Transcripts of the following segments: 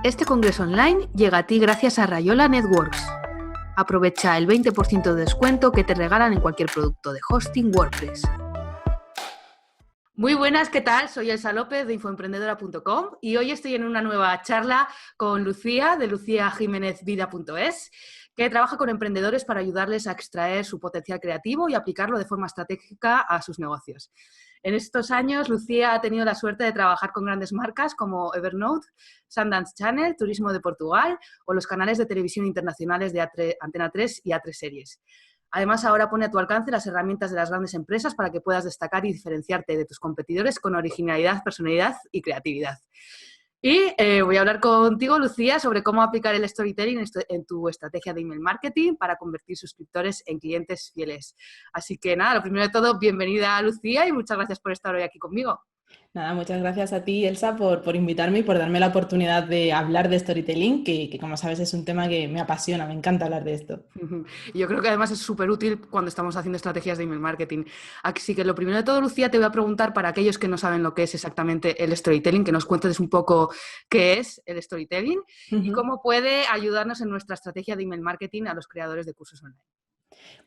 Este congreso online llega a ti gracias a Rayola Networks. Aprovecha el 20% de descuento que te regalan en cualquier producto de hosting WordPress. Muy buenas, ¿qué tal? Soy Elsa López de infoemprendedora.com y hoy estoy en una nueva charla con Lucía de luciajimenezvida.es, que trabaja con emprendedores para ayudarles a extraer su potencial creativo y aplicarlo de forma estratégica a sus negocios. En estos años, Lucía ha tenido la suerte de trabajar con grandes marcas como Evernote, Sundance Channel, Turismo de Portugal o los canales de televisión internacionales de Antena 3 y A3 Series. Además, ahora pone a tu alcance las herramientas de las grandes empresas para que puedas destacar y diferenciarte de tus competidores con originalidad, personalidad y creatividad. Y voy a hablar contigo, Lucía, sobre cómo aplicar el storytelling en tu estrategia de email marketing para convertir suscriptores en clientes fieles. Así que nada, lo primero de todo, bienvenida, Lucía, y muchas gracias por estar hoy aquí conmigo. Nada, muchas gracias a ti, Elsa, por invitarme y por darme la oportunidad de hablar de storytelling, que como sabes es un tema que me apasiona, me encanta hablar de esto. Y yo creo que además es súper útil cuando estamos haciendo estrategias de email marketing. Así que lo primero de todo, Lucía, te voy a preguntar para aquellos que no saben lo que es exactamente el storytelling, que nos cuentes un poco qué es el storytelling y Ujú. cómo puede ayudarnos en nuestra estrategia de email marketing a los creadores de cursos online.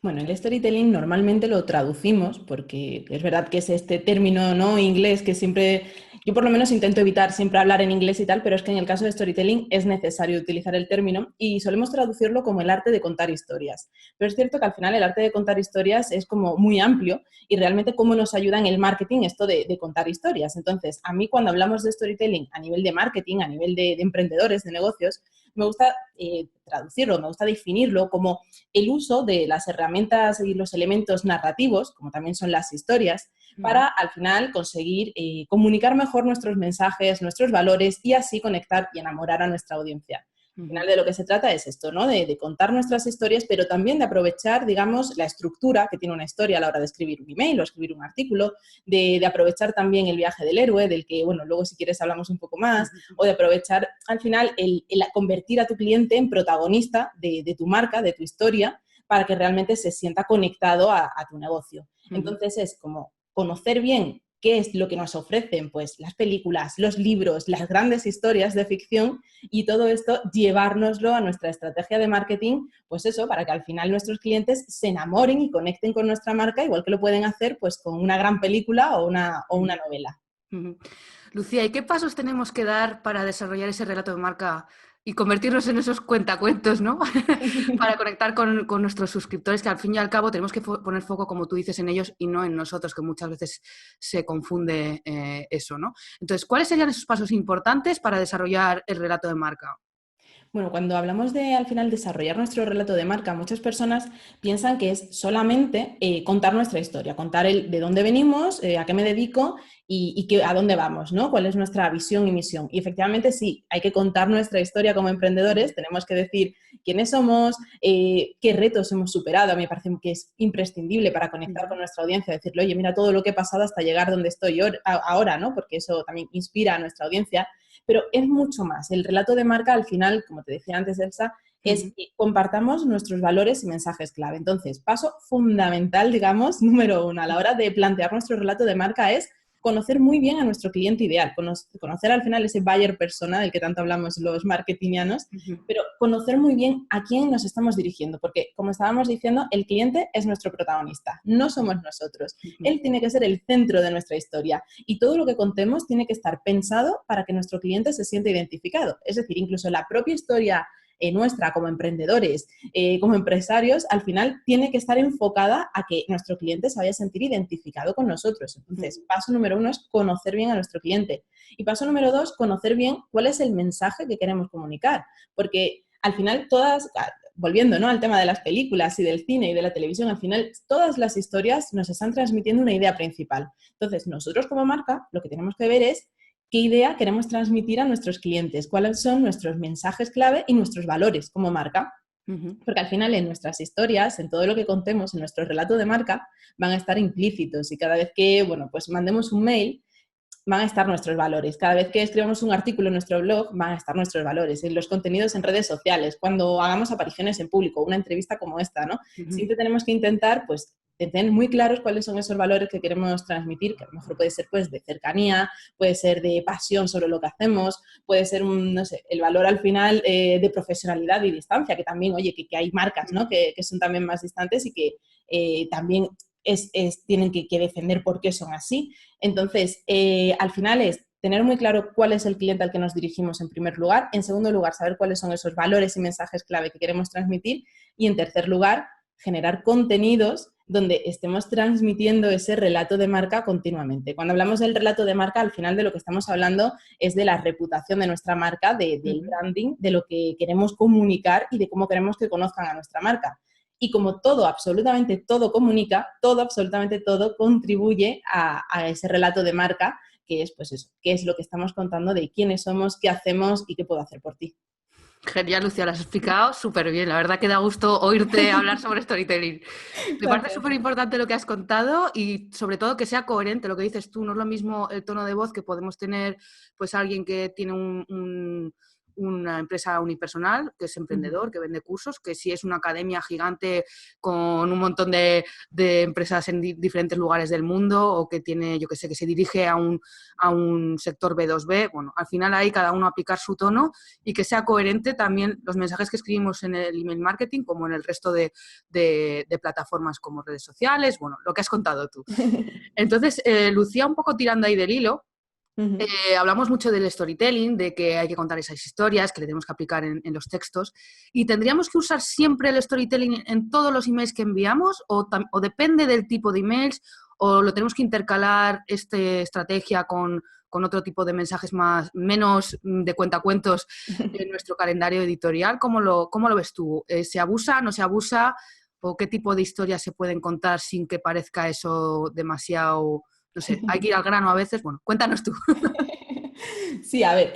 Bueno, el storytelling normalmente lo traducimos porque es verdad que es este término no inglés que siempre, yo por lo menos intento evitar siempre hablar en inglés y tal, pero es que en el caso de storytelling es necesario utilizar el término y solemos traducirlo como el arte de contar historias. Pero es cierto que al final el arte de contar historias es como muy amplio y realmente cómo nos ayuda en el marketing esto de contar historias. Entonces, a mí cuando hablamos de storytelling a nivel de marketing, a nivel de emprendedores, de negocios, me gusta traducirlo, me gusta definirlo como el uso de las herramientas y los elementos narrativos, como también son las historias, para al final conseguir comunicar mejor nuestros mensajes, nuestros valores y así conectar y enamorar a nuestra audiencia. Al final de lo que se trata es esto, ¿no? De contar nuestras historias, pero también de aprovechar, digamos, la estructura que tiene una historia a la hora de escribir un email o escribir un artículo, de aprovechar también el viaje del héroe, del que, bueno, luego si quieres hablamos un poco más, o de aprovechar al final el convertir a tu cliente en protagonista de tu marca, de tu historia, para que realmente se sienta conectado a tu negocio. Entonces es como conocer bien qué es lo que nos ofrecen pues, las películas, los libros, las grandes historias de ficción y todo esto llevárnoslo a nuestra estrategia de marketing, pues eso, para que al final nuestros clientes se enamoren y conecten con nuestra marca, igual que lo pueden hacer pues, con una gran película o una novela. Lucía, ¿y qué pasos tenemos que dar para desarrollar ese relato de marca y convertirnos en esos cuentacuentos, ¿no? Para conectar con nuestros suscriptores, que al fin y al cabo tenemos que poner foco, como tú dices, en ellos y no en nosotros, que muchas veces se confunde eso, ¿no? Entonces, ¿cuáles serían esos pasos importantes para desarrollar el relato de marca? Bueno, cuando hablamos de al final desarrollar nuestro relato de marca, muchas personas piensan que es solamente contar nuestra historia, contar el de dónde venimos, a qué me dedico y a dónde vamos, ¿no? Cuál es nuestra visión y misión. Y efectivamente sí, hay que contar nuestra historia como emprendedores, tenemos que decir quiénes somos, qué retos hemos superado. A mí me parece que es imprescindible para conectar con nuestra audiencia, decirle, oye, mira todo lo que he pasado hasta llegar donde estoy ahora, ¿no? Porque eso también inspira a nuestra audiencia. Pero es mucho más. El relato de marca, al final, como te decía antes, Elsa, es que compartamos nuestros valores y mensajes clave. Entonces, paso fundamental, digamos, número uno, a la hora de plantear nuestro relato de marca es conocer muy bien a nuestro cliente ideal, conocer al final ese buyer persona del que tanto hablamos los marketingianos, pero conocer muy bien a quién nos estamos dirigiendo, porque como estábamos diciendo, el cliente es nuestro protagonista, no somos nosotros. Él tiene que ser el centro de nuestra historia y todo lo que contemos tiene que estar pensado para que nuestro cliente se sienta identificado. Es decir, incluso la propia historia nuestra como emprendedores, como empresarios, al final tiene que estar enfocada a que nuestro cliente se vaya a sentir identificado con nosotros. Entonces, paso número uno es conocer bien a nuestro cliente. Y paso número dos, conocer bien cuál es el mensaje que queremos comunicar. Porque al final volviendo, ¿no?, al tema de las películas y del cine y de la televisión, al final todas las historias nos están transmitiendo una idea principal. Entonces, nosotros como marca lo que tenemos que ver es qué idea queremos transmitir a nuestros clientes, cuáles son nuestros mensajes clave y nuestros valores como marca. Porque al final en nuestras historias, en todo lo que contemos, en nuestro relato de marca, van a estar implícitos y cada vez que, bueno, pues mandemos un mail, van a estar nuestros valores. Cada vez que escribamos un artículo en nuestro blog, van a estar nuestros valores. En los contenidos en redes sociales, cuando hagamos apariciones en público, una entrevista como esta, ¿no? Siempre tenemos que intentar, pues, de tener muy claros cuáles son esos valores que queremos transmitir, que a lo mejor puede ser pues de cercanía, puede ser de pasión sobre lo que hacemos, puede ser no sé, el valor al final de profesionalidad y distancia, que también, oye, que hay marcas, ¿no? que son también más distantes y que también tienen que defender por qué son así. Entonces, al final es tener muy claro cuál es el cliente al que nos dirigimos en primer lugar, en segundo lugar, saber cuáles son esos valores y mensajes clave que queremos transmitir y en tercer lugar, generar contenidos donde estemos transmitiendo ese relato de marca continuamente. Cuando hablamos del relato de marca, al final de lo que estamos hablando es de la reputación de nuestra marca, del branding, de lo que queremos comunicar y de cómo queremos que conozcan a nuestra marca. Y como todo, absolutamente todo comunica, todo, absolutamente todo contribuye a ese relato de marca, que es pues eso, qué es lo que estamos contando de quiénes somos, qué hacemos y qué puedo hacer por ti. Genial, Lucía, lo has explicado súper bien. La verdad que da gusto oírte hablar sobre storytelling. Me parece Gracias. súper importante lo que has contado y sobre todo que sea coherente lo que dices tú. No es lo mismo el tono de voz que podemos tener pues alguien que tiene una empresa unipersonal, que es emprendedor, que vende cursos, que si es una academia gigante con un montón de empresas en diferentes lugares del mundo o que tiene, yo que sé, que se dirige a un sector B2B. Bueno, al final ahí cada uno aplicar su tono y que sea coherente también los mensajes que escribimos en el email marketing como en el resto de plataformas como redes sociales, bueno, lo que has contado tú. Entonces, Lucía, un poco tirando ahí del hilo, hablamos mucho del storytelling, de que hay que contar esas historias, que le tenemos que aplicar en los textos, y tendríamos que usar siempre el storytelling en todos los emails que enviamos, o depende del tipo de emails, o lo tenemos que intercalar esta estrategia con otro tipo de mensajes menos de cuentacuentos en nuestro calendario editorial. ¿Cómo lo ves tú? ¿Se abusa, no se abusa? ¿O qué tipo de historias se pueden contar sin que parezca eso demasiado, no sé, hay que ir al grano a veces? Bueno, cuéntanos tú. Sí, a ver,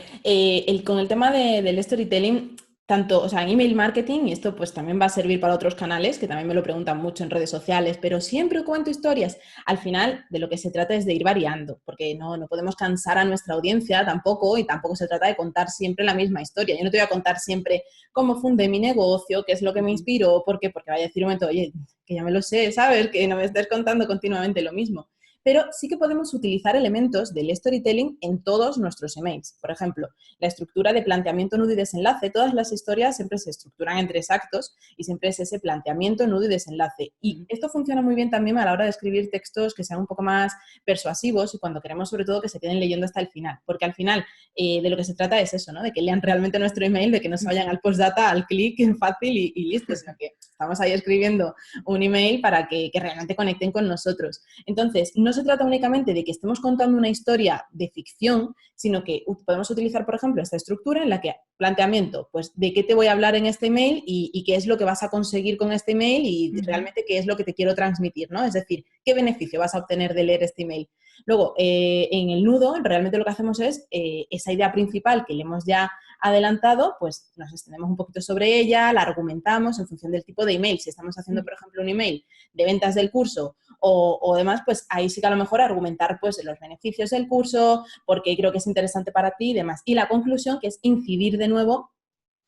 con el tema del storytelling, tanto, o sea, en email marketing, y esto pues también va a servir para otros canales, que también me lo preguntan mucho en redes sociales, pero siempre cuento historias. Al final, de lo que se trata es de ir variando, porque no podemos cansar a nuestra audiencia tampoco, y tampoco se trata de contar siempre la misma historia. Yo no te voy a contar siempre cómo fundé mi negocio, qué es lo que me inspiró, ¿por qué? Porque vaya a decir un momento, oye, que ya me lo sé, ¿sabes? Que no me estés contando continuamente lo mismo. Pero sí que podemos utilizar elementos del storytelling en todos nuestros emails. Por ejemplo, la estructura de planteamiento, nudo y desenlace. Todas las historias siempre se estructuran en 3 actos y siempre es ese planteamiento, nudo y desenlace. Y esto funciona muy bien también a la hora de escribir textos que sean un poco más persuasivos y cuando queremos sobre todo que se queden leyendo hasta el final. Porque al final de lo que se trata es eso, ¿no? De que lean realmente nuestro email, de que no se vayan al postdata, al clic fácil y listo, sino que estamos ahí escribiendo un email para que realmente conecten con nosotros. Entonces, no se trata únicamente de que estemos contando una historia de ficción, sino que podemos utilizar, por ejemplo, esta estructura en la que planteamiento, pues, de qué te voy a hablar en este email y qué es lo que vas a conseguir con este email y realmente qué es lo que te quiero transmitir, ¿no? Es decir, qué beneficio vas a obtener de leer este email. Luego, en el nudo, realmente lo que hacemos es esa idea principal que le hemos ya adelantado, pues nos extendemos un poquito sobre ella, la argumentamos en función del tipo de email. Si estamos haciendo, por ejemplo, un email de ventas del curso o demás, pues ahí sí que a lo mejor argumentar pues los beneficios del curso, porque creo que es interesante para ti y demás. Y la conclusión, que es incidir de nuevo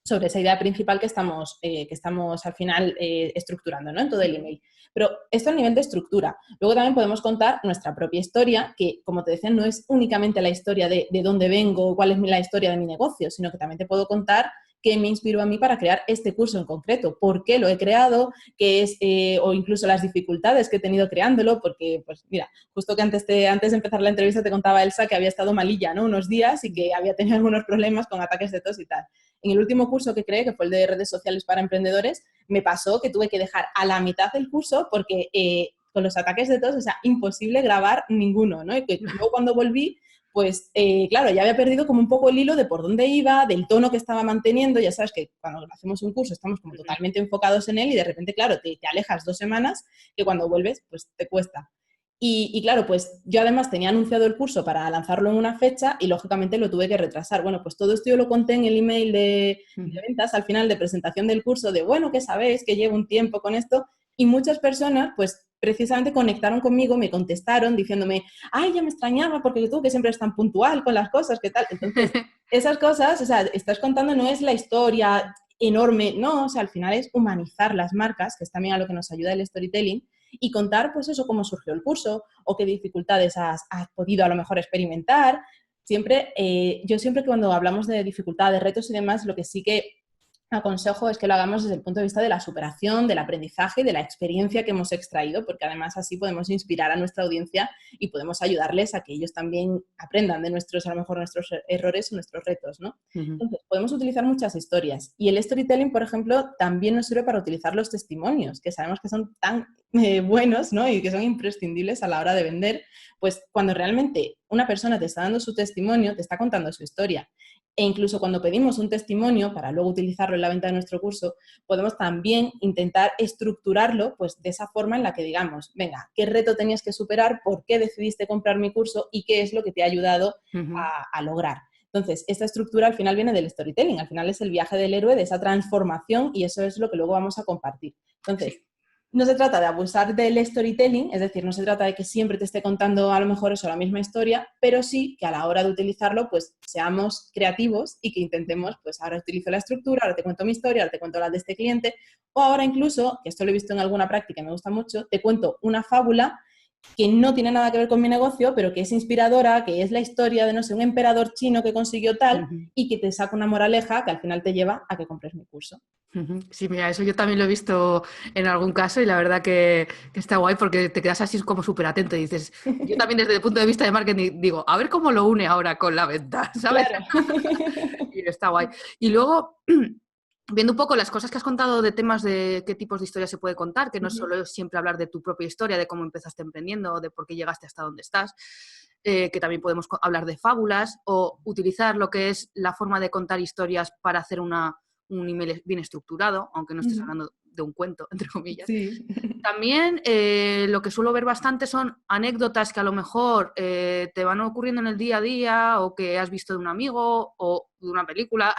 sobre esa idea principal que estamos al final estructurando, ¿no? En todo el email. Pero esto a nivel de estructura. Luego también podemos contar nuestra propia historia, que, como te decía, no es únicamente la historia de dónde vengo, cuál es la historia de mi negocio, sino que también te puedo contar qué me inspiró a mí para crear este curso en concreto, por qué lo he creado, qué es, o incluso las dificultades que he tenido creándolo, porque, pues mira, justo que antes de empezar la entrevista te contaba Elsa que había estado malilla, ¿no? Unos días y que había tenido algunos problemas con ataques de tos y tal. En el último curso que creé, que fue el de redes sociales para emprendedores, me pasó que tuve que dejar a la mitad del curso porque con los ataques de tos, o sea, imposible grabar ninguno, ¿no? Y que luego cuando volví, pues claro, ya había perdido como un poco el hilo de por dónde iba, del tono que estaba manteniendo. Ya sabes que cuando hacemos un curso estamos como totalmente enfocados en él y de repente, claro, te alejas 2 semanas que cuando vuelves, pues te cuesta. Y claro, pues yo además tenía anunciado el curso para lanzarlo en una fecha y lógicamente lo tuve que retrasar. Bueno, pues todo esto yo lo conté en el email de ventas al final de presentación del curso de, bueno, que sabéis que llevo un tiempo con esto y muchas personas pues precisamente conectaron conmigo, me contestaron diciéndome, ay, ya me extrañaba porque tú que siempre eres tan puntual con las cosas, ¿qué tal? Entonces, esas cosas, o sea, estás contando no es la historia enorme, no, o sea, al final es humanizar las marcas, que es también a lo que nos ayuda el storytelling, y contar pues eso, cómo surgió el curso o qué dificultades has podido a lo mejor experimentar. Siempre, yo siempre que cuando hablamos de dificultades, retos y demás, lo que sí que aconsejo es que lo hagamos desde el punto de vista de la superación, del aprendizaje y de la experiencia que hemos extraído, porque además así podemos inspirar a nuestra audiencia y podemos ayudarles a que ellos también aprendan de nuestros, a lo mejor, nuestros errores o nuestros retos, ¿no? Entonces, podemos utilizar muchas historias. Y el storytelling, por ejemplo, también nos sirve para utilizar los testimonios, que sabemos que son tan buenos, ¿no? Y que son imprescindibles a la hora de vender, pues cuando realmente una persona te está dando su testimonio, te está contando su historia. E incluso cuando pedimos un testimonio para luego utilizarlo en la venta de nuestro curso, podemos también intentar estructurarlo pues, de esa forma en la que digamos, venga, ¿qué reto tenías que superar? ¿Por qué decidiste comprar mi curso? ¿Y qué es lo que te ha ayudado a lograr? Entonces, esta estructura al final viene del storytelling, al final es el viaje del héroe, de esa transformación, y eso es lo que luego vamos a compartir. Entonces, Sí. no se trata de abusar del storytelling, es decir, no se trata de que siempre te esté contando a lo mejor eso, la misma historia, pero sí que a la hora de utilizarlo, pues seamos creativos y que intentemos, pues ahora utilizo la estructura, ahora te cuento mi historia, ahora te cuento la de este cliente, o ahora incluso, que esto lo he visto en alguna práctica y me gusta mucho, te cuento una fábula que no tiene nada que ver con mi negocio, pero que es inspiradora, que es la historia de, no sé, un emperador chino que consiguió tal y que te saca una moraleja que al final te lleva a que compres mi curso. Sí, mira, eso yo también lo he visto en algún caso y la verdad que está guay porque te quedas así como súper atento y dices, yo también desde el punto de vista de marketing digo, a ver cómo lo une ahora con la venta, ¿sabes? Claro. Y está guay. Y luego, viendo un poco las cosas que has contado de temas de qué tipos de historias se puede contar, que no es solo siempre hablar de tu propia historia, de cómo empezaste emprendiendo o de por qué llegaste hasta donde estás, que también podemos hablar de fábulas o utilizar lo que es la forma de contar historias para hacer un email bien estructurado, aunque no estés hablando de un cuento, entre comillas. Sí. También lo que suelo ver bastante son anécdotas que a lo mejor te van ocurriendo en el día a día o que has visto de un amigo o de una película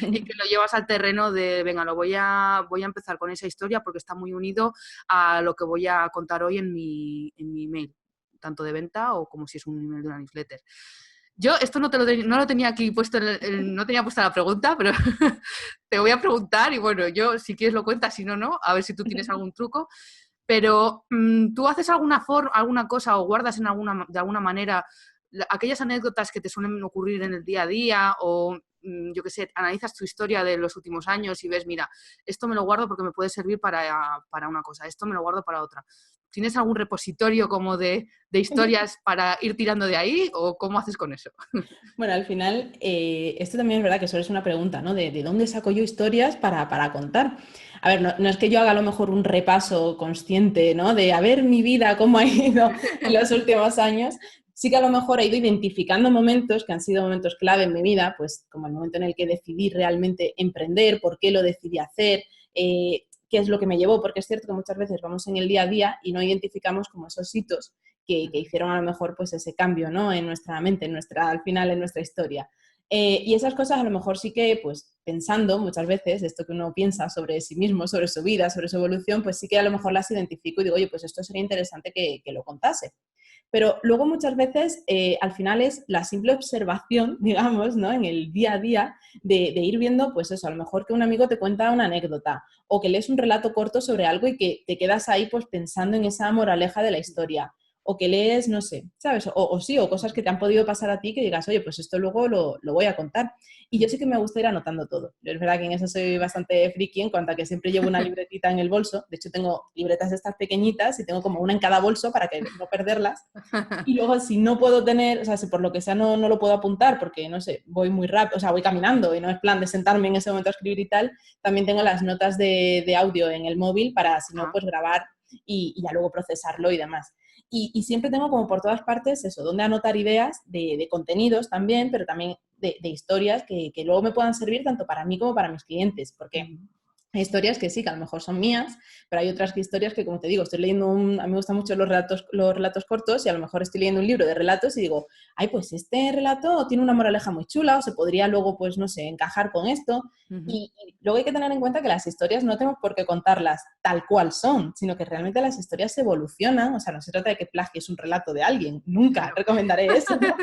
y que lo llevas al terreno de, venga, voy a empezar con esa historia porque está muy unido a lo que voy a contar hoy en mi email, tanto de venta o como si es un email de una newsletter. Yo esto no lo tenía aquí puesto, no tenía puesta la pregunta, pero te voy a preguntar y bueno, yo si quieres lo cuentas, si no, no, a ver si tú tienes algún truco. Pero ¿tú haces alguna cosa o guardas de alguna manera aquellas anécdotas que te suelen ocurrir en el día a día o yo qué sé, analizas tu historia de los últimos años y ves, mira, esto me lo guardo porque me puede servir para una cosa, esto me lo guardo para otra? ¿Tienes algún repositorio como de historias para ir tirando de ahí o cómo haces con eso? Bueno, al final, esto también es verdad que solo es una pregunta, ¿no? De dónde saco yo historias para contar. A ver, no es que yo haga a lo mejor un repaso consciente, ¿no? De a ver mi vida, cómo ha ido en los últimos años. Sí que a lo mejor he ido identificando momentos que han sido momentos clave en mi vida, pues como el momento en el que decidí realmente emprender, por qué lo decidí hacer, qué es lo que me llevó, porque es cierto que muchas veces vamos en el día a día y no identificamos como esos hitos que hicieron a lo mejor pues ese cambio, ¿no? En nuestra mente, al final en nuestra historia. Y esas cosas a lo mejor sí que, pues pensando muchas veces, esto que uno piensa sobre sí mismo, sobre su vida, sobre su evolución, pues sí que a lo mejor las identifico y digo, oye, pues esto sería interesante que lo contase. Pero luego muchas veces al final es la simple observación, digamos, ¿no? En el día a día de ir viendo, pues eso, a lo mejor que un amigo te cuenta una anécdota o que lees un relato corto sobre algo y que te quedas ahí pues pensando en esa moraleja de la historia. O que lees, no sé, ¿sabes? O sí, o cosas que te han podido pasar a ti que digas, oye, pues esto luego lo voy a contar. Y yo sí que me gusta ir anotando todo. Es verdad que en eso soy bastante friki en cuanto a que siempre llevo una libretita en el bolso. De hecho, tengo libretas de estas pequeñitas y tengo como una en cada bolso para que no perderlas. Y luego, si no puedo tener, o sea, si por lo que sea no lo puedo apuntar porque, no sé, voy muy rápido, o sea, voy caminando y no es plan de sentarme en ese momento a escribir y tal, también tengo las notas de audio en el móvil para, si no, pues grabar y ya luego procesarlo y demás. Y siempre tengo como por todas partes eso, donde anotar ideas de contenidos también, pero también de historias que luego me puedan servir tanto para mí como para mis clientes, porque hay historias que sí, que a lo mejor son mías, pero hay otras historias que, como te digo, estoy leyendo a mí me gustan mucho los relatos cortos y a lo mejor estoy leyendo un libro de relatos y digo, ay, pues este relato tiene una moraleja muy chula o se podría luego, pues no sé, encajar con esto. Y luego hay que tener en cuenta que las historias no tenemos por qué contarlas tal cual son, sino que realmente las historias evolucionan, o sea, no se trata de que plagies un relato de alguien, nunca Claro. recomendaré eso, ¿no?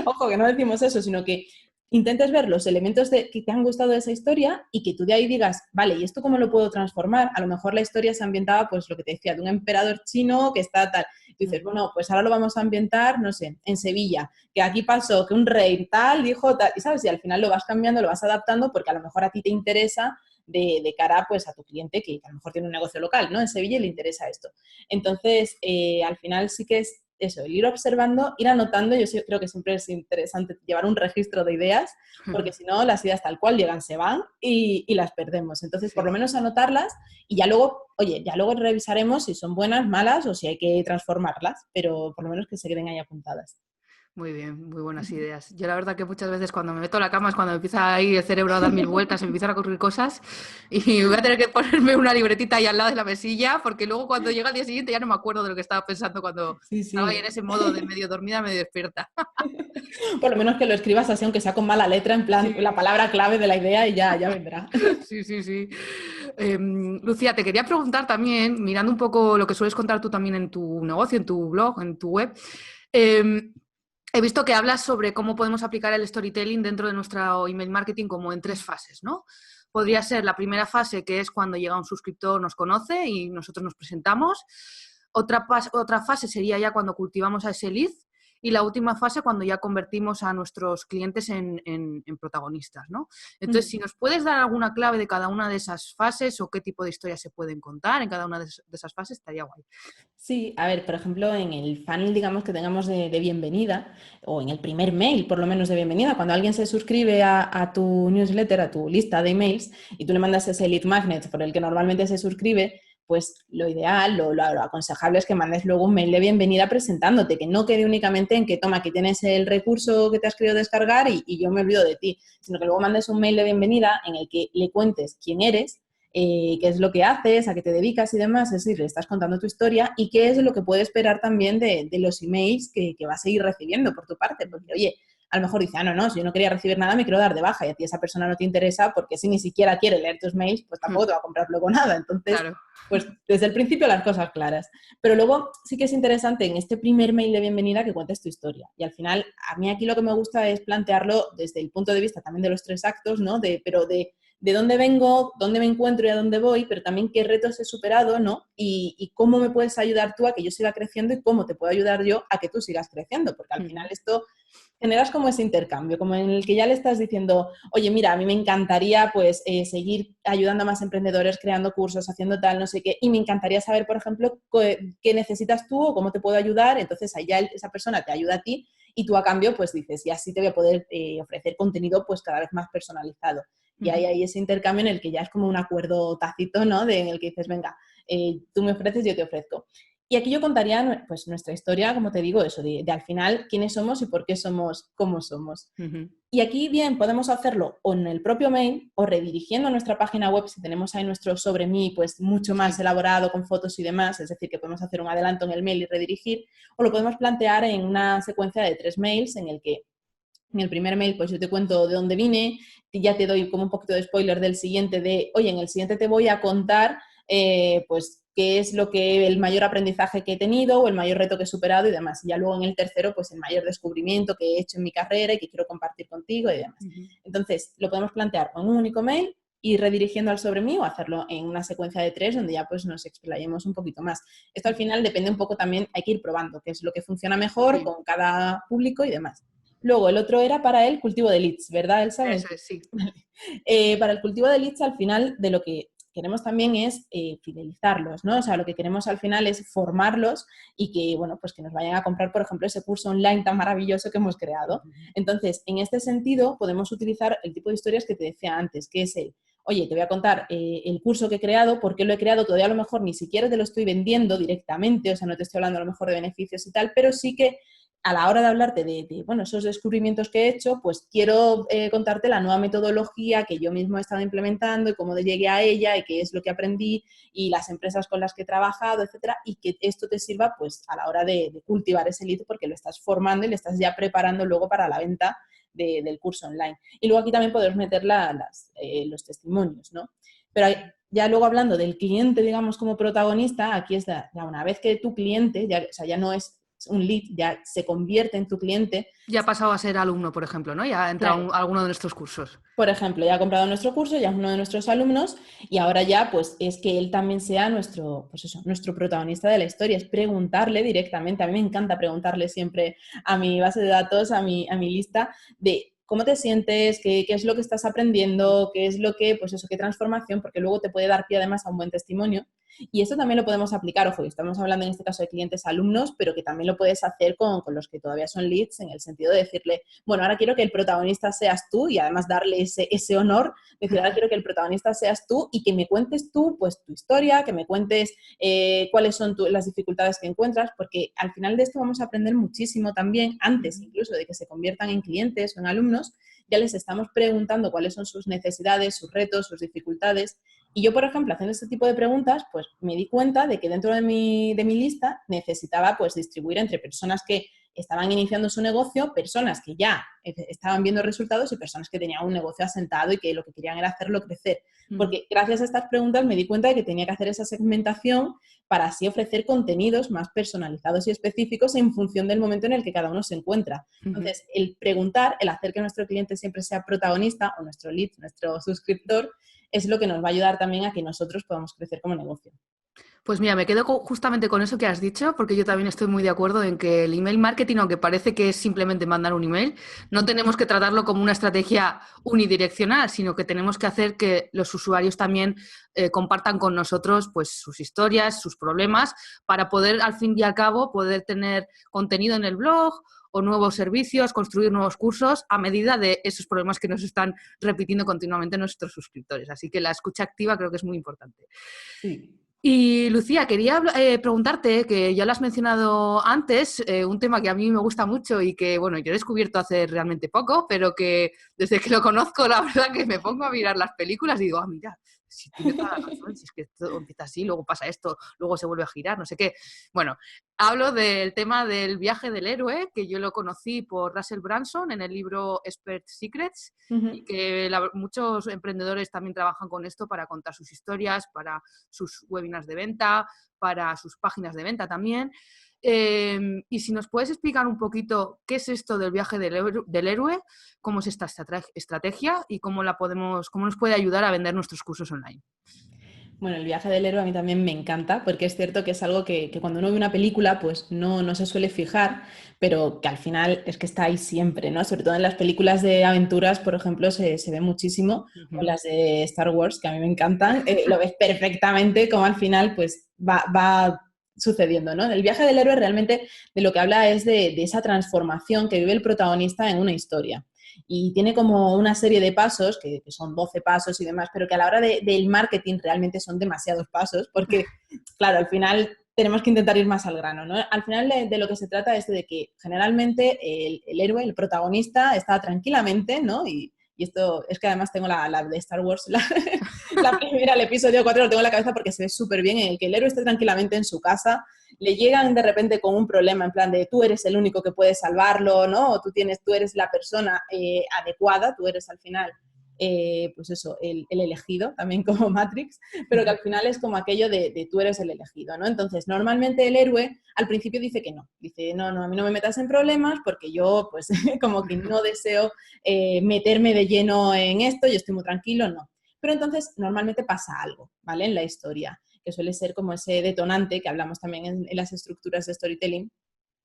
Ojo, que no decimos eso, sino que intentes ver los elementos que te han gustado de esa historia y que tú de ahí digas, vale, ¿y esto cómo lo puedo transformar? A lo mejor la historia se ambientaba, pues lo que te decía, de un emperador chino que está tal. Tú dices, bueno, pues ahora lo vamos a ambientar, no sé, en Sevilla, que aquí pasó que un rey tal dijo tal, y sabes, y al final lo vas cambiando, lo vas adaptando porque a lo mejor a ti te interesa de cara pues a tu cliente que a lo mejor tiene un negocio local, ¿no? En Sevilla y le interesa esto. Entonces, al final sí que es eso, el ir observando, ir anotando. Yo sí, creo que siempre es interesante llevar un registro de ideas, porque si no, las ideas tal cual llegan, se van y las perdemos. Entonces, por lo menos anotarlas y ya luego, oye, ya luego revisaremos si son buenas, malas o si hay que transformarlas, pero por lo menos que se queden ahí apuntadas. Muy bien, muy buenas ideas. Yo la verdad que muchas veces cuando me meto a la cama es cuando me empieza ahí el cerebro a dar mil vueltas, me empiezan a ocurrir cosas y voy a tener que ponerme una libretita ahí al lado de la mesilla porque luego cuando llega el día siguiente ya no me acuerdo de lo que estaba pensando cuando Sí, estaba ahí sí. en ese modo de medio dormida, medio despierta. Por lo menos que lo escribas así, aunque sea con mala letra, en plan la Sí, palabra clave de la idea y ya vendrá. sí, sí, sí. Lucía, te quería preguntar también, mirando un poco lo que sueles contar tú también en tu negocio, en tu blog, en tu web, em, he visto que hablas sobre cómo podemos aplicar el storytelling dentro de nuestro email marketing como en 3 fases, ¿no? Podría ser la primera fase, que es cuando llega un suscriptor, nos conoce y nosotros nos presentamos. Otra fase sería ya cuando cultivamos a ese lead. Y la última fase cuando ya convertimos a nuestros clientes en protagonistas, ¿no? Entonces, si nos puedes dar alguna clave de cada una de esas fases o qué tipo de historias se pueden contar en cada una de esas fases, estaría guay. Sí, a ver, por ejemplo, en el funnel, digamos, que tengamos de bienvenida, o en el primer mail, por lo menos, de bienvenida, cuando alguien se suscribe a tu newsletter, a tu lista de emails, y tú le mandas ese lead magnet por el que normalmente se suscribe, pues lo ideal, lo aconsejable es que mandes luego un mail de bienvenida presentándote, que no quede únicamente en que, toma, aquí tienes el recurso que te has querido descargar y yo me olvido de ti, sino que luego mandes un mail de bienvenida en el que le cuentes quién eres, qué es lo que haces, a qué te dedicas y demás, es decir, le estás contando tu historia y qué es lo que puede esperar también de los emails que vas a ir recibiendo por tu parte, porque oye, a lo mejor dice, no, si yo no quería recibir nada me quiero dar de baja y a ti esa persona no te interesa porque si ni siquiera quiere leer tus mails, pues tampoco te va a comprar luego nada, entonces, Claro. pues desde el principio las cosas claras. Pero luego sí que es interesante en este primer mail de bienvenida que cuentes tu historia y al final a mí aquí lo que me gusta es plantearlo desde el punto de vista también de los 3 actos, ¿no? Pero de dónde vengo, dónde me encuentro y a dónde voy, pero también qué retos he superado, ¿no? Y cómo me puedes ayudar tú a que yo siga creciendo y cómo te puedo ayudar yo a que tú sigas creciendo, porque al final esto generas como ese intercambio, como en el que ya le estás diciendo, oye, mira, a mí me encantaría pues seguir ayudando a más emprendedores, creando cursos, haciendo tal, no sé qué, y me encantaría saber, por ejemplo, qué necesitas tú o cómo te puedo ayudar, entonces ahí ya esa persona te ayuda a ti y tú a cambio pues dices, y así te voy a poder ofrecer contenido pues cada vez más personalizado. Y ahí hay ese intercambio en el que ya es como un acuerdo tácito, ¿no? En el que dices, venga, tú me ofreces, yo te ofrezco. Y aquí yo contaría pues nuestra historia, como te digo, eso, de al final quiénes somos y por qué somos como somos. Y aquí bien podemos hacerlo o en el propio mail o redirigiendo a nuestra página web si tenemos ahí nuestro sobre mí pues mucho más elaborado con fotos y demás, es decir, que podemos hacer un adelanto en el mail y redirigir, o lo podemos plantear en una secuencia de 3 mails en el que en el primer mail, pues yo te cuento de dónde vine, y ya te doy como un poquito de spoiler del siguiente, oye, en el siguiente te voy a contar, pues, qué es el mayor aprendizaje que he tenido o el mayor reto que he superado y demás. Y ya luego en el tercero, pues, el mayor descubrimiento que he hecho en mi carrera y que quiero compartir contigo y demás. Entonces, lo podemos plantear en un único mail y redirigiendo al sobre mí o hacerlo en una secuencia de 3 donde ya pues nos explayemos un poquito más. Esto al final depende un poco también, hay que ir probando qué es lo que funciona mejor con cada público y demás. Luego, el otro era para el cultivo de leads, ¿verdad, Elsa? Eso es, sí. Para el cultivo de leads, al final, de lo que queremos también es fidelizarlos, ¿no? O sea, lo que queremos al final es formarlos y que, bueno, pues que nos vayan a comprar, por ejemplo, ese curso online tan maravilloso que hemos creado. Entonces, en este sentido, podemos utilizar el tipo de historias que te decía antes, que es oye, te voy a contar el curso que he creado, por qué lo he creado, todavía a lo mejor ni siquiera te lo estoy vendiendo directamente, o sea, no te estoy hablando a lo mejor de beneficios y tal, pero sí que a la hora de hablarte bueno, esos descubrimientos que he hecho, pues quiero contarte la nueva metodología que yo mismo he estado implementando y cómo llegué a ella y qué es lo que aprendí y las empresas con las que he trabajado, etcétera, y que esto te sirva pues a la hora de cultivar ese lead porque lo estás formando y le estás ya preparando luego para la venta del curso online. Y luego aquí también podemos meter los testimonios, ¿no? Pero ya luego hablando del cliente, digamos, como protagonista, aquí es ya una vez que tu cliente, ya, o sea, ya no es un lead, ya se convierte en tu cliente. Ya ha pasado a ser alumno, por ejemplo, ¿no? Ya ha entrado Claro. a alguno de nuestros cursos. Por ejemplo, ya ha comprado nuestro curso, ya es uno de nuestros alumnos y ahora ya pues es que él también sea nuestro, pues eso, nuestro protagonista de la historia, es preguntarle directamente. A mí me encanta preguntarle siempre a mi base de datos, a mi lista de cómo te sientes, qué es lo que estás aprendiendo, qué es lo que, pues eso, qué transformación, porque luego te puede dar pie además a un buen testimonio. Y esto también lo podemos aplicar, ojo, estamos hablando en este caso de clientes alumnos, pero que también lo puedes hacer con los que todavía son leads, en el sentido de decirle, bueno, ahora quiero que el protagonista seas tú y además darle ese honor, decir, ahora quiero que el protagonista seas tú y que me cuentes tú, pues, tu historia, que me cuentes cuáles son las dificultades que encuentras, porque al final de esto vamos a aprender muchísimo también, antes incluso de que se conviertan en clientes o en alumnos, ya les estamos preguntando cuáles son sus necesidades, sus retos, sus dificultades. Y yo, por ejemplo, haciendo este tipo de preguntas, pues me di cuenta de que dentro de mi lista necesitaba pues distribuir entre personas que estaban iniciando su negocio, personas que ya estaban viendo resultados y personas que tenían un negocio asentado y que lo que querían era hacerlo crecer. Porque gracias a estas preguntas me di cuenta de que tenía que hacer esa segmentación para así ofrecer contenidos más personalizados y específicos en función del momento en el que cada uno se encuentra. Entonces, el preguntar, el hacer que nuestro cliente siempre sea protagonista o nuestro lead, nuestro suscriptor, es lo que nos va a ayudar también a que nosotros podamos crecer como negocio. Pues mira, me quedo justamente con eso que has dicho, porque yo también estoy muy de acuerdo en que el email marketing, aunque parece que es simplemente mandar un email, no tenemos que tratarlo como una estrategia unidireccional, sino que tenemos que hacer que los usuarios también compartan con nosotros pues, sus historias, sus problemas, para poder, al fin y al cabo, poder tener contenido en el blog o nuevos servicios, construir nuevos cursos a medida de esos problemas que nos están repitiendo continuamente nuestros suscriptores. Así que la escucha activa creo que es muy importante. Sí. Y Lucía, quería preguntarte, que ya lo has mencionado antes, un tema que a mí me gusta mucho y que, bueno, yo he descubierto hace realmente poco, pero que desde que lo conozco, la verdad que me pongo a mirar las películas y digo, mira, si tiene toda la razón, si es que todo empieza así, luego pasa esto, luego se vuelve a girar, no sé qué. Bueno, hablo del tema del viaje del héroe, que yo lo conocí por Russell Brunson en el libro Expert Secrets, y que muchos emprendedores también trabajan con esto para contar sus historias, para sus webinars de venta, para sus páginas de venta también. Y si nos puedes explicar un poquito qué es esto del viaje del héroe, cómo es esta estrategia y cómo nos puede ayudar a vender nuestros cursos online. Bueno, el viaje del héroe a mí también me encanta porque es cierto que es algo que cuando uno ve una película pues no se suele fijar, pero que al final es que está ahí siempre, ¿no? Sobre todo en las películas de aventuras, por ejemplo, se ve muchísimo, o las de Star Wars, que a mí me encantan, lo ves perfectamente como al final pues va sucediendo, ¿no? El viaje del héroe realmente de lo que habla es de esa transformación que vive el protagonista en una historia. Y tiene como una serie de pasos, que son 12 pasos y demás, pero que a la hora del marketing realmente son demasiados pasos, porque, claro, al final tenemos que intentar ir más al grano, ¿no? Al final de lo que se trata es de que generalmente el héroe, el protagonista, está tranquilamente, ¿no? Y esto es que además tengo la de Star Wars, la primera, el episodio 4 lo tengo en la cabeza porque se ve súper bien, en el que el héroe esté tranquilamente en su casa, le llegan de repente con un problema en plan de tú eres el único que puede salvarlo, ¿no? O tú eres la persona adecuada, tú eres al final, pues eso, el elegido, también como Matrix, pero que al final es como aquello de tú eres el elegido, ¿no? Entonces, normalmente el héroe al principio dice que no, dice, no, a mí no me metas en problemas porque yo, pues, como que no deseo meterme de lleno en esto, yo estoy muy tranquilo, no. Pero entonces normalmente pasa algo, ¿vale? En la historia, que suele ser como ese detonante que hablamos también en las estructuras de storytelling,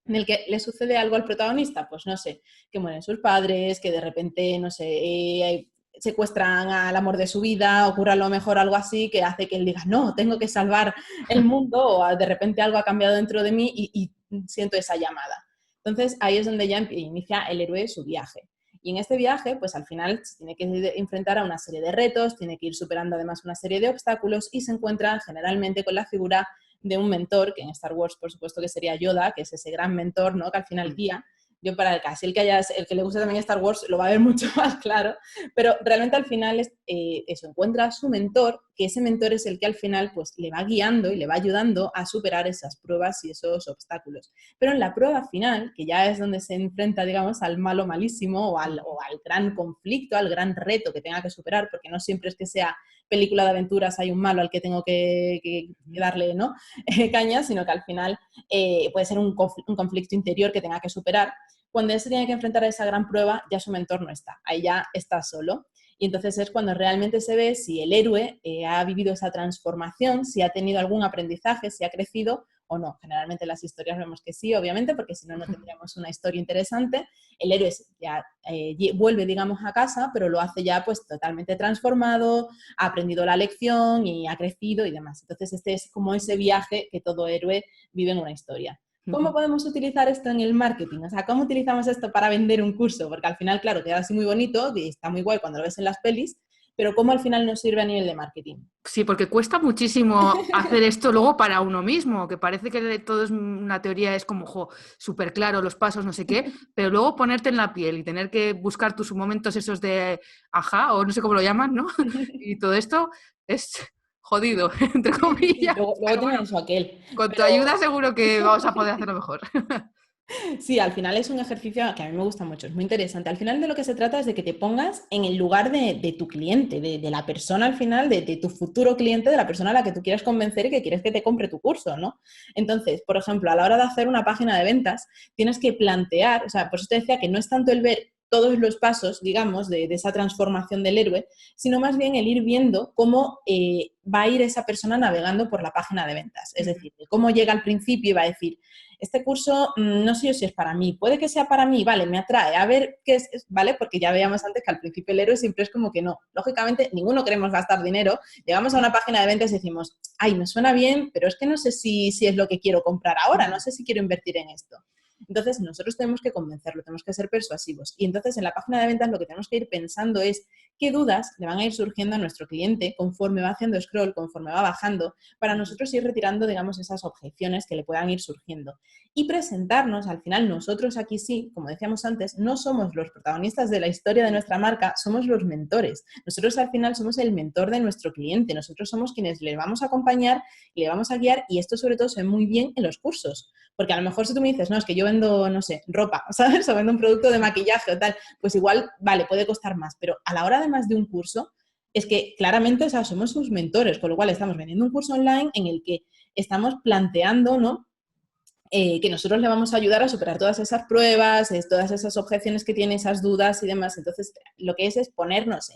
en el que le sucede algo al protagonista, pues no sé, que mueren sus padres, que de repente, no sé, secuestran al amor de su vida, ocurre a lo mejor algo así que hace que él diga, no, tengo que salvar el mundo, o de repente algo ha cambiado dentro de mí y siento esa llamada. Entonces ahí es donde ya inicia el héroe su viaje. Y en este viaje, pues al final se tiene que enfrentar a una serie de retos, tiene que ir superando además una serie de obstáculos y se encuentra generalmente con la figura de un mentor, que en Star Wars por supuesto que sería Yoda, que es ese gran mentor, ¿no? Que al final guía. Yo para casi el que le guste también Star Wars lo va a ver mucho más claro, pero realmente al final es eso, encuentra a su mentor, que ese mentor es el que al final pues le va guiando y le va ayudando a superar esas pruebas y esos obstáculos. Pero en la prueba final, que ya es donde se enfrenta, digamos, al malo malísimo o al gran conflicto, al gran reto que tenga que superar, porque no siempre es que sea película de aventuras hay un malo al que tengo que darle, ¿no? Caña, sino que al final puede ser un conflicto interior que tenga que superar. Cuando él se tiene que enfrentar a esa gran prueba, ya su mentor no está, ahí ya está solo. Y entonces es cuando realmente se ve si el héroe ha vivido esa transformación, si ha tenido algún aprendizaje, si ha crecido o no. Generalmente en las historias vemos que sí, obviamente, porque si no, no tendríamos una historia interesante. El héroe ya vuelve, digamos, a casa, pero lo hace ya pues totalmente transformado, ha aprendido la lección y ha crecido y demás. Entonces este es como ese viaje que todo héroe vive en una historia. ¿Cómo podemos utilizar esto en el marketing? O sea, ¿cómo utilizamos esto para vender un curso? Porque al final, claro, queda así muy bonito y está muy guay cuando lo ves en las pelis, pero ¿cómo al final nos sirve a nivel de marketing? Sí, porque cuesta muchísimo hacer esto luego para uno mismo, que parece que todo es una teoría, es como, súper claro los pasos, no sé qué, pero luego ponerte en la piel y tener que buscar tus momentos esos de ajá, o no sé cómo lo llaman, ¿no? Y todo esto es jodido, entre Sí, comillas, luego pero tiene bueno, eso aquel. con tu Pero ayuda seguro que vamos a poder hacerlo mejor. sí, al final es un ejercicio que a mí me gusta mucho, es muy interesante. Al final de lo que se trata es de que te pongas en el lugar de tu cliente, de la persona al final, de tu futuro cliente, de la persona a la que tú quieres convencer y que quieres que te compre tu curso, ¿no? Entonces, por ejemplo, a la hora de hacer una página de ventas, tienes que plantear, o sea, por eso te decía que no es tanto el ver todos los pasos, digamos, de esa transformación del héroe, sino más bien el ir viendo cómo va a ir esa persona navegando por la página de ventas. Es decir, cómo llega al principio y va a decir, este curso no sé yo si es para mí, puede que sea para mí, vale, me atrae, a ver qué es, ¿vale? Porque ya veíamos antes que al principio el héroe siempre es como que no. Lógicamente, ninguno queremos gastar dinero, llegamos a una página de ventas y decimos, ay, me suena bien, pero es que no sé si es lo que quiero comprar ahora, no sé si quiero invertir en esto. Entonces, nosotros tenemos que convencerlo, tenemos que ser persuasivos. Y entonces, en la página de ventas lo que tenemos que ir pensando es qué dudas le van a ir surgiendo a nuestro cliente conforme va haciendo scroll, conforme va bajando, para nosotros ir retirando, digamos, esas objeciones que le puedan ir surgiendo. Y presentarnos, al final, nosotros aquí sí, como decíamos antes, no somos los protagonistas de la historia de nuestra marca, somos los mentores. Nosotros al final somos el mentor de nuestro cliente, nosotros somos quienes le vamos a acompañar y le vamos a guiar, y esto sobre todo se ve muy bien en los cursos. Porque a lo mejor si tú me dices, no, es que yo vendo, no sé, ropa, ¿sabes? O vendo un producto de maquillaje o tal, pues igual, vale, puede costar más. Pero a la hora además de un curso, es que claramente, o sea, somos sus mentores, con lo cual estamos vendiendo un curso online en el que estamos planteando, ¿no? Que nosotros le vamos a ayudar a superar todas esas pruebas, todas esas objeciones que tiene, esas dudas y demás. Entonces, lo que es ponernos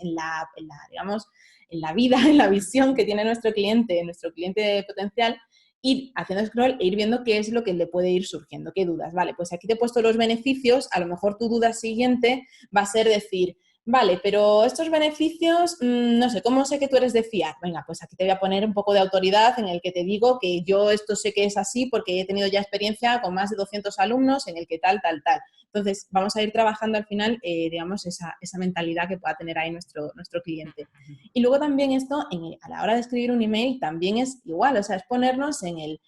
digamos, en la vida, en la visión que tiene nuestro cliente potencial, ir haciendo scroll e ir viendo qué es lo que le puede ir surgiendo, qué dudas. Vale, pues aquí te he puesto los beneficios, a lo mejor tu duda siguiente va a ser decir, vale, pero estos beneficios, no sé, ¿cómo sé que tú eres de fiar? Venga, pues aquí te voy a poner un poco de autoridad en el que te digo que yo esto sé que es así porque he tenido ya experiencia con más de 200 alumnos en el que tal, tal, tal. Entonces, vamos a ir trabajando al final, digamos, esa mentalidad que pueda tener ahí nuestro cliente. Y luego también esto, a la hora de escribir un email, también es igual, o sea, es ponernos en el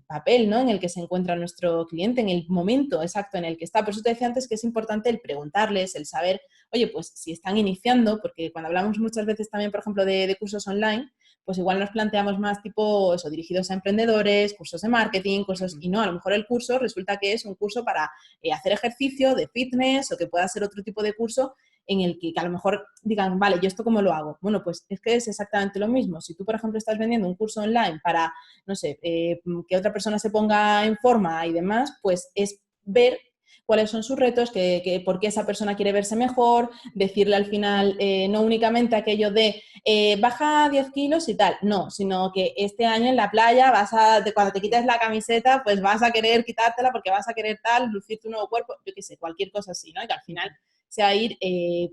papel, ¿no? En el que se encuentra nuestro cliente, en el momento exacto en el que está. Por eso te decía antes que es importante el preguntarles, el saber, oye, pues si están iniciando, porque cuando hablamos muchas veces también, por ejemplo, de cursos online, pues igual nos planteamos más tipo eso, dirigidos a emprendedores, cursos de marketing, cursos, y no, a lo mejor el curso resulta que es un curso para hacer ejercicio, de fitness, o que pueda ser otro tipo de curso en el que a lo mejor digan, vale, ¿yo esto cómo lo hago? Bueno, pues es que es exactamente lo mismo. Si tú, por ejemplo, estás vendiendo un curso online para, no sé, que otra persona se ponga en forma y demás, pues es ver cuáles son sus retos, por qué esa persona quiere verse mejor, decirle al final no únicamente aquello de baja 10 kilos y tal, no, sino que este año en la playa cuando te quites la camiseta, pues vas a querer quitártela porque vas a querer tal, lucir tu nuevo cuerpo, yo qué sé, cualquier cosa así, ¿no? Y al final sea ir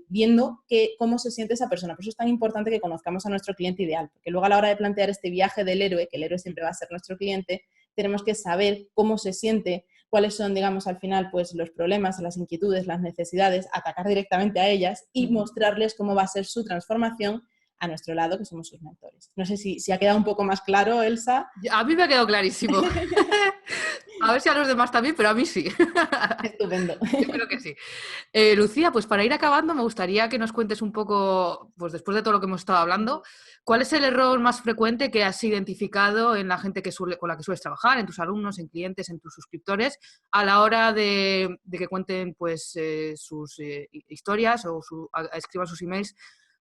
viendo cómo se siente esa persona. Por eso es tan importante que conozcamos a nuestro cliente ideal, porque luego a la hora de plantear este viaje del héroe, que el héroe siempre va a ser nuestro cliente, tenemos que saber cómo se siente, cuáles son, digamos, al final, pues los problemas, las inquietudes, las necesidades, atacar directamente a ellas y mostrarles cómo va a ser su transformación a nuestro lado, que somos sus mentores. No sé si ha quedado un poco más claro, Elsa. A mí me ha quedado clarísimo. A ver si a los demás también, pero a mí sí. Estupendo. Yo creo que sí. Lucía, pues para ir acabando, me gustaría que nos cuentes un poco, pues después de todo lo que hemos estado hablando, ¿cuál es el error más frecuente que has identificado en la gente con la que sueles trabajar, en tus alumnos, en clientes, en tus suscriptores, a la hora de que cuenten pues, sus historias o escriban sus emails?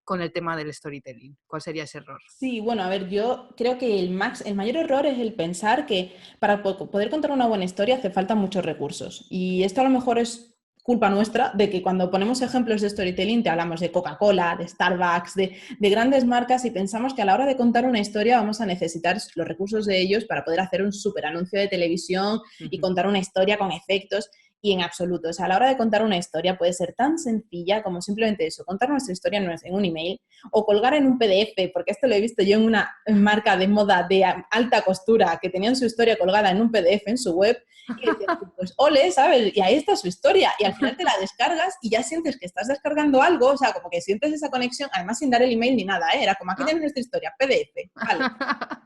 con el tema del storytelling? ¿Cuál sería ese error? Sí, bueno, a ver, yo creo que el mayor error es el pensar que para poder contar una buena historia hace falta muchos recursos. Y esto a lo mejor es culpa nuestra de que cuando ponemos ejemplos de storytelling te hablamos de Coca-Cola, de Starbucks, de grandes marcas y pensamos que a la hora de contar una historia vamos a necesitar los recursos de ellos para poder hacer un súper anuncio de televisión y contar una historia con efectos. Y en absoluto, o sea, a la hora de contar una historia puede ser tan sencilla como simplemente eso, contar nuestra historia en un email o colgar en un PDF, porque esto lo he visto yo en una marca de moda de alta costura que tenían su historia colgada en un PDF en su web y decías, pues ole, ¿sabes? Y ahí está su historia y al final te la descargas y ya sientes que estás descargando algo, o sea, como que sientes esa conexión, además sin dar el email ni nada, ¿eh? Era como aquí tienes nuestra historia, PDF, vale.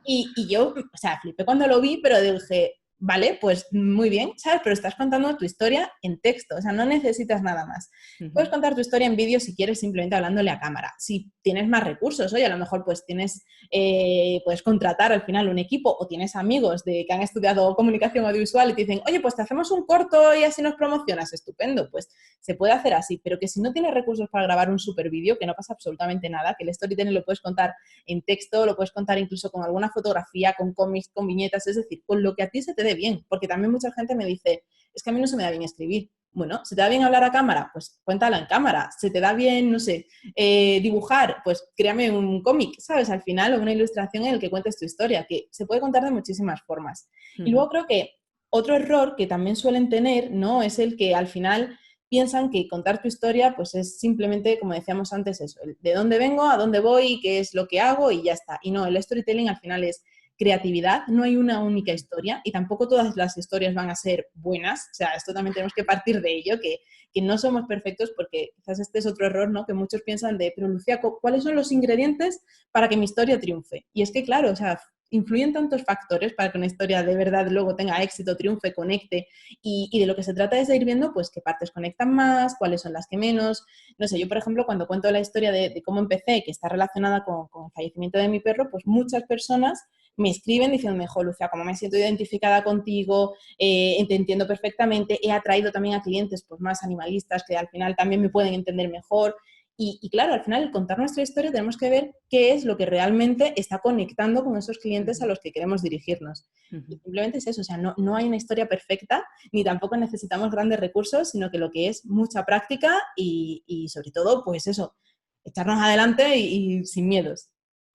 Y yo, o sea, flipé cuando lo vi, pero dije, vale, pues muy bien, ¿sabes? Pero estás contando tu historia en texto, o sea, no necesitas nada más. Puedes contar tu historia en vídeo si quieres, simplemente hablándole a cámara. Si tienes más recursos, oye, a lo mejor pues puedes contratar al final un equipo o tienes amigos que han estudiado comunicación audiovisual y te dicen, oye, pues te hacemos un corto y así nos promocionas, estupendo, pues se puede hacer así, pero que si no tienes recursos para grabar un super vídeo, que no pasa absolutamente nada, que el storytelling lo puedes contar en texto, lo puedes contar incluso con alguna fotografía, con cómics, con viñetas, es decir, con lo que a ti se te dé bien, porque también mucha gente me dice, es que a mí no se me da bien escribir. Bueno, ¿se te da bien hablar a cámara? Pues cuéntala en cámara. ¿Se te da bien, no sé, dibujar? Pues créame un cómic, ¿sabes? Al final, o una ilustración en el que cuentes tu historia, que se puede contar de muchísimas formas. Y luego creo que otro error que también suelen tener, ¿no? Es el que al final piensan que contar tu historia pues es simplemente, como decíamos antes, eso, de dónde vengo, a dónde voy, qué es lo que hago y ya está. Y no, el storytelling al final es creatividad, no hay una única historia y tampoco todas las historias van a ser buenas, o sea, esto también tenemos que partir de ello, que no somos perfectos porque quizás este es otro error, ¿no? Que muchos piensan de, pero Lucía, ¿cuáles son los ingredientes para que mi historia triunfe? Y es que, claro, o sea, influyen tantos factores para que una historia de verdad luego tenga éxito, triunfe, conecte y de lo que se trata es de ir viendo pues qué partes conectan más, cuáles son las que menos. No sé, yo por ejemplo cuando cuento la historia de cómo empecé, que está relacionada con el fallecimiento de mi perro, pues muchas personas me escriben diciéndome, jo, Lucía, como me siento identificada contigo, te entiendo perfectamente, he atraído también a clientes pues, más animalistas que al final también me pueden entender mejor. Y claro, al final, al contar nuestra historia, tenemos que ver qué es lo que realmente está conectando con esos clientes a los que queremos dirigirnos. Y simplemente es eso, o sea, no hay una historia perfecta, ni tampoco necesitamos grandes recursos, sino que lo que es mucha práctica y sobre todo, pues eso, echarnos adelante y sin miedos.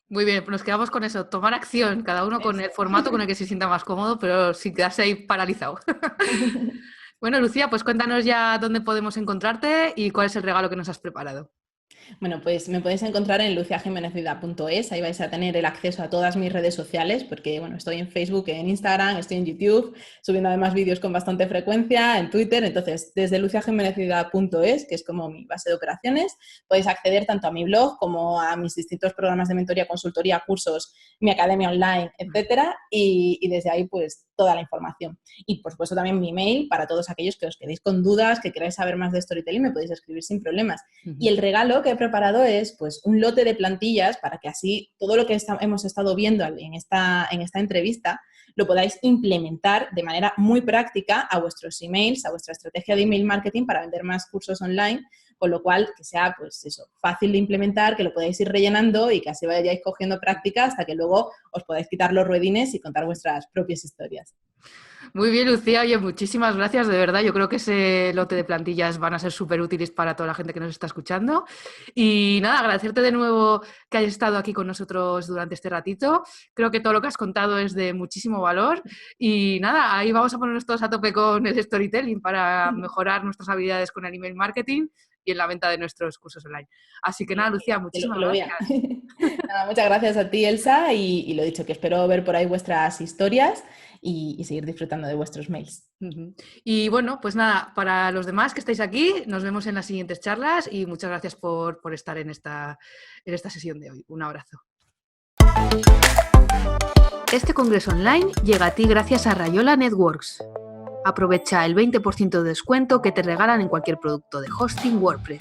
Muy bien, pues nos quedamos con eso, tomar acción, cada uno con el formato con el que se sienta más cómodo, pero sin quedarse ahí paralizado. Bueno, Lucía, pues cuéntanos ya dónde podemos encontrarte y cuál es el regalo que nos has preparado. Bueno, pues me podéis encontrar en luciajimenezvida.es, ahí vais a tener el acceso a todas mis redes sociales, porque bueno, estoy en Facebook, en Instagram, estoy en YouTube, subiendo además vídeos con bastante frecuencia, en Twitter, entonces desde luciajimenezvida.es, que es como mi base de operaciones, podéis acceder tanto a mi blog como a mis distintos programas de mentoría, consultoría, cursos, mi academia online, etcétera, y desde ahí pues toda la información. Y por supuesto también mi email para todos aquellos que os quedéis con dudas, que queráis saber más de storytelling, me podéis escribir sin problemas. Y el regalo que he preparado es pues un lote de plantillas para que así todo lo que hemos estado viendo en esta entrevista lo podáis implementar de manera muy práctica a vuestros emails, a vuestra estrategia de email marketing para vender más cursos online, con lo cual que sea pues eso, fácil de implementar, que lo podáis ir rellenando y que así vayáis cogiendo práctica hasta que luego os podáis quitar los ruedines y contar vuestras propias historias. Muy bien, Lucía. Oye, muchísimas gracias, de verdad. Yo creo que ese lote de plantillas van a ser súper útiles para toda la gente que nos está escuchando. Y nada, agradecerte de nuevo que hayas estado aquí con nosotros durante este ratito. Creo que todo lo que has contado es de muchísimo valor. Y nada, ahí vamos a ponernos todos a tope con el storytelling para mejorar nuestras habilidades con el email marketing y en la venta de nuestros cursos online. Así que nada, Lucía, muchísimas gracias. Nada, muchas gracias a ti, Elsa, y lo dicho, que espero ver por ahí vuestras historias y seguir disfrutando de vuestros mails. Y bueno, pues nada, para los demás que estáis aquí, nos vemos en las siguientes charlas y muchas gracias por estar en esta sesión de hoy. Un abrazo. Este congreso online llega a ti gracias a Rayola Networks. Aprovecha el 20% de descuento que te regalan en cualquier producto de hosting WordPress.